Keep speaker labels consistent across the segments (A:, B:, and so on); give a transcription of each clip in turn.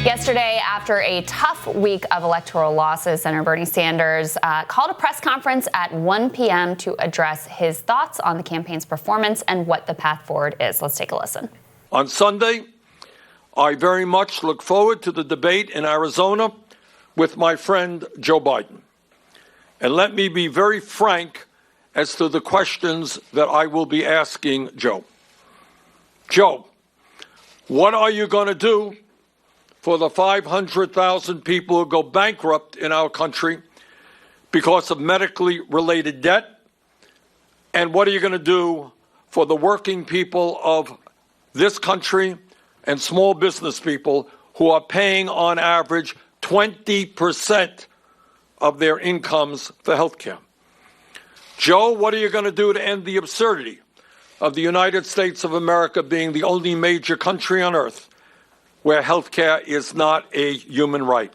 A: Yesterday, after a tough week of electoral losses, Senator Bernie Sanders called a press conference at 1 p.m. to address his thoughts on the campaign's performance and what the path forward is. Let's take a listen.
B: On Sunday, I very much look forward to the debate in Arizona with my friend Joe Biden. And let me be very frank as to the questions that I will be asking Joe. Joe, what are you going to do for the 500,000 people who go bankrupt in our country because of medically related debt? And what are you going to do for the working people of this country and small business people who are paying on average 20% of their incomes for health care? Joe, what are you going to do to end the absurdity of the United States of America being the only major country on earth where health care is not a human right?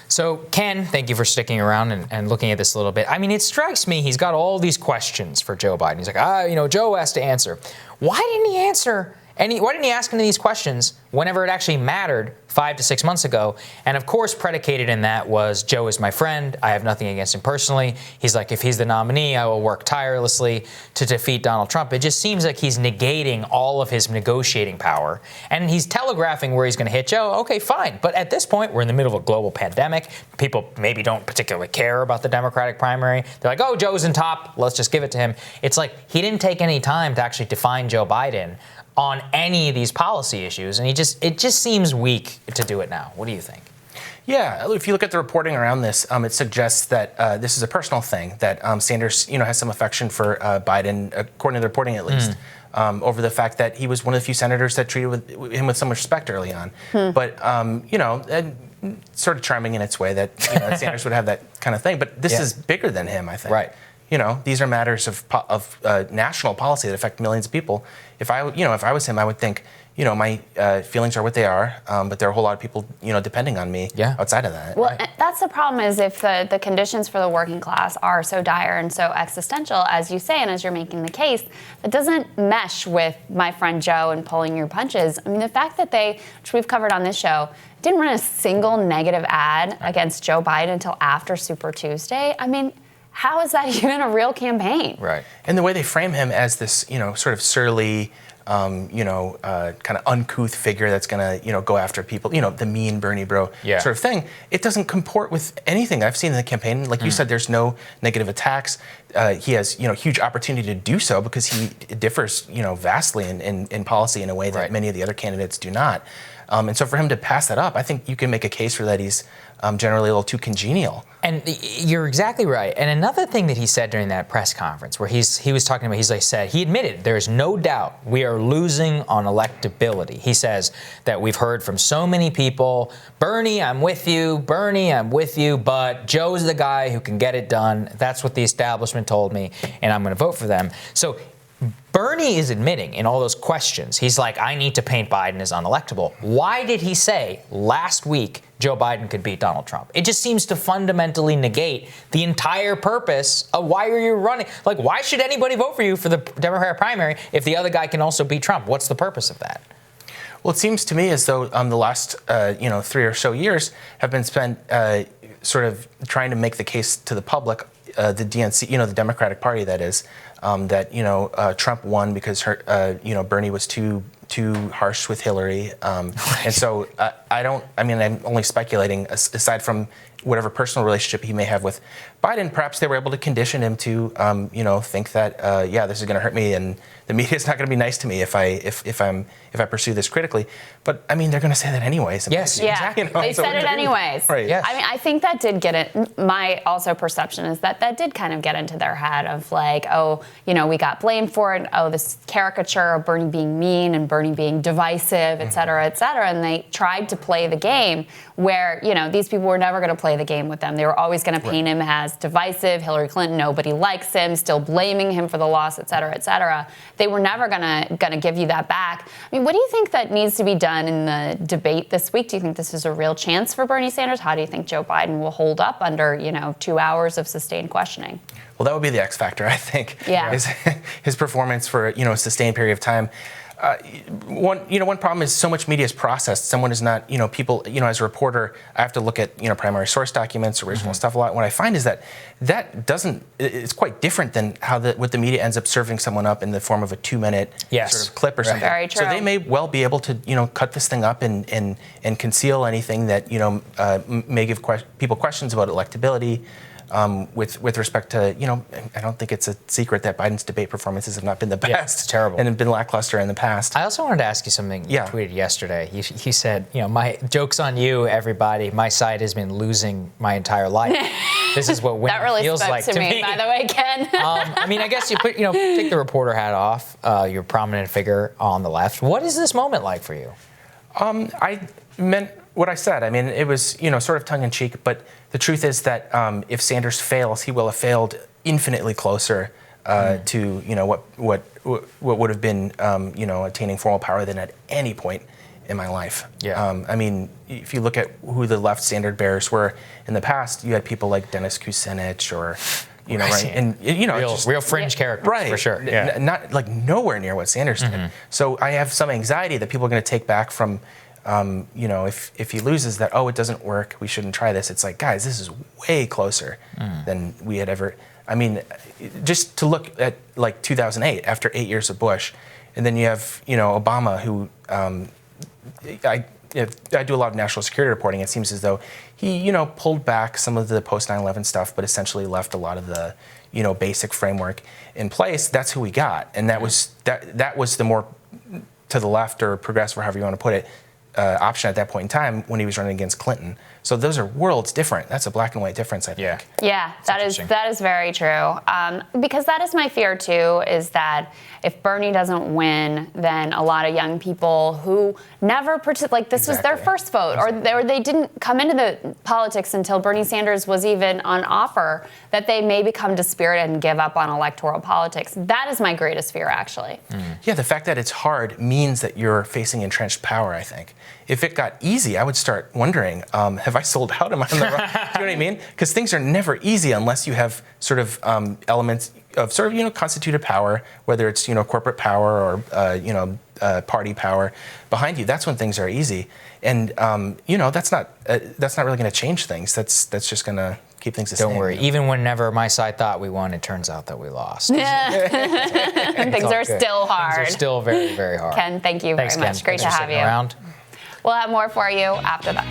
C: So, Ken, thank you for sticking around and looking at this a little bit. I mean, it strikes me he's got all these questions for Joe Biden. He's like, Joe has to answer. Why didn't he answer why didn't he ask any of these questions whenever it actually mattered 5 to 6 months ago? And of course, predicated in that was, Joe is my friend. I have nothing against him personally. He's like, if he's the nominee, I will work tirelessly to defeat Donald Trump. It just seems like he's negating all of his negotiating power. And he's telegraphing where he's going to hit Joe. Okay, fine. But at this point, we're in the middle of a global pandemic. People maybe don't particularly care about the Democratic primary. They're like, oh, Joe's in top. Let's just give it to him. It's like he didn't take any time to actually define Joe Biden on any of these policy issues, and it just seems weak to do it now. What do you think?
D: Yeah, if you look at the reporting around this, it suggests that this is a personal thing, that Sanders, has some affection for Biden, according to the reporting at least, over the fact that he was one of the few senators that treated him with some respect early on. But, sort of charming in its way that Sanders would have that kind of thing. But this is bigger than him, I think.
C: Right.
D: These are matters of national policy that affect millions of people. If I was him, I would think, my feelings are what they are, but there are a whole lot of people, depending on me outside of that.
A: Well, that's the problem is if the conditions for the working class are so dire and so existential, as you say, and as you're making the case, it doesn't mesh with my friend Joe and pulling your punches. I mean, the fact that they, which we've covered on this show, didn't run a single negative ad against Joe Biden until after Super Tuesday, I mean, how is that even a real campaign? Right.
D: And the way they frame him as this, sort of surly, kind of uncouth figure that's going to, go after people, the mean Bernie bro sort of thing, it doesn't comport with anything I've seen in the campaign. Like you said, there's no negative attacks. He has, huge opportunity to do so because he differs, vastly in policy in a way that many of the other candidates do not. And so for him to pass that up, I think you can make a case for that he's generally a little too congenial.
C: And you're exactly right. And another thing that he said during that press conference where he was talking about, he admitted there is no doubt we are losing on electability. He says that we've heard from so many people, Bernie, I'm with you, but Joe's the guy who can get it done. That's what the establishment told me, and I'm going to vote for them. So Bernie is admitting in all those questions, he's like, I need to paint Biden as unelectable. Why did he say last week Joe Biden could beat Donald Trump? It just seems to fundamentally negate the entire purpose of why are you running? Like, why should anybody vote for you for the Democratic primary if the other guy can also beat Trump? What's the purpose of that?
D: Well, it seems to me as though the last 3 or so years have been spent sort of trying to make the case to the public, the DNC, the Democratic Party, that is, that Trump won because Bernie was too harsh with Hillary, and so I'm only speculating. Aside from whatever personal relationship he may have with Biden, perhaps they were able to condition him to think that this is going to hurt me and the media is not going to be nice to me if I pursue this critically. But I mean, they're going to say that anyways.
C: Yes,
A: yeah, they said it anyways.
D: Right.
A: Yes. I mean, I think that did get it. My also perception is that did kind of get into their head of like, we got blamed for it. Oh, this caricature of Bernie being mean and Bernie being divisive, et cetera, et cetera. And they tried to play the game where, these people were never going to play the game with them. They were always going to paint him as divisive. Hillary Clinton, nobody likes him, still blaming him for the loss, et cetera, et cetera. They were never gonna give you that back. I mean, what do you think that needs to be done in the debate this week? Do you think this is a real chance for Bernie Sanders? How do you think Joe Biden will hold up under 2 hours of sustained questioning?
D: Well, that would be the X factor, I think.
A: Yeah.
D: His performance for a sustained period of time. One problem is so much media is processed. Someone is not, people, as a reporter, I have to look at, primary source documents, original stuff a lot. What I find is that it's quite different than what the media ends up serving someone up in the form of a 2-minute sort of clip or something.
A: Very true.
D: So they may well be able to, cut this thing up and conceal anything that, may give people questions about electability. With respect to, I don't think it's a secret that Biden's debate performances have not been the best.
C: Yeah, it's terrible.
D: And have been lackluster in the past.
C: I also wanted to ask you something you tweeted yesterday. You said, my joke's on you, everybody. My side has been losing my entire life. This is what winning
A: that really
C: feels
A: spoke
C: like
A: to me, by the way, Ken.
C: I guess you put, take the reporter hat off. You're a prominent figure on the left. What is this moment like for you?
D: I meant what I said. I mean, it was, sort of tongue-in-cheek, but the truth is that if Sanders fails, he will have failed infinitely closer to, what would have been, attaining formal power than at any point in my life.
C: Yeah.
D: If you look at who the left standard bearers were in the past, you had people like Dennis Kucinich or, right? And,
C: real fringe characters,
D: right,
C: for sure. Yeah.
D: Not like nowhere near what Sanders did. So I have some anxiety that people are going to take back from, if he loses that, it doesn't work, we shouldn't try this. It's like, guys, this is way closer than we had ever. Just to look at like 2008, after 8 years of Bush, and then you have, Obama, who I do a lot of national security reporting. It seems as though he, pulled back some of the post 9/11 stuff, but essentially left a lot of the, basic framework in place. That's who we got, and that was the more to the left or progressive, or however you want to put it, option at that point in time when he was running against Clinton. So those are worlds different. That's a black and white difference, I think.
A: Yeah, that is very true. Because that is my fear too, is that if Bernie doesn't win, then a lot of young people who never this was their first vote, or they didn't come into the politics until Bernie Sanders was even on offer, that they may become dispirited and give up on electoral politics. That is my greatest fear, actually.
D: Yeah, the fact that it's hard means that you're facing entrenched power, I think. If it got easy, I would start wondering, have I sold out? Am I on the wrong? Do you know what I mean? Because things are never easy unless you have sort of elements of sort of, constituted power, whether it's, corporate power or, party power behind you. That's when things are easy. And, that's not really going to change things. That's just going to keep things the same.
C: Don't worry. Even whenever my side thought we won, it turns out that we lost.
A: Things are still hard.
C: Things are still very, very hard.
A: Ken, thank you very much.
C: Ken.
A: Great to have you.
C: Around.
A: We'll have more for you after that.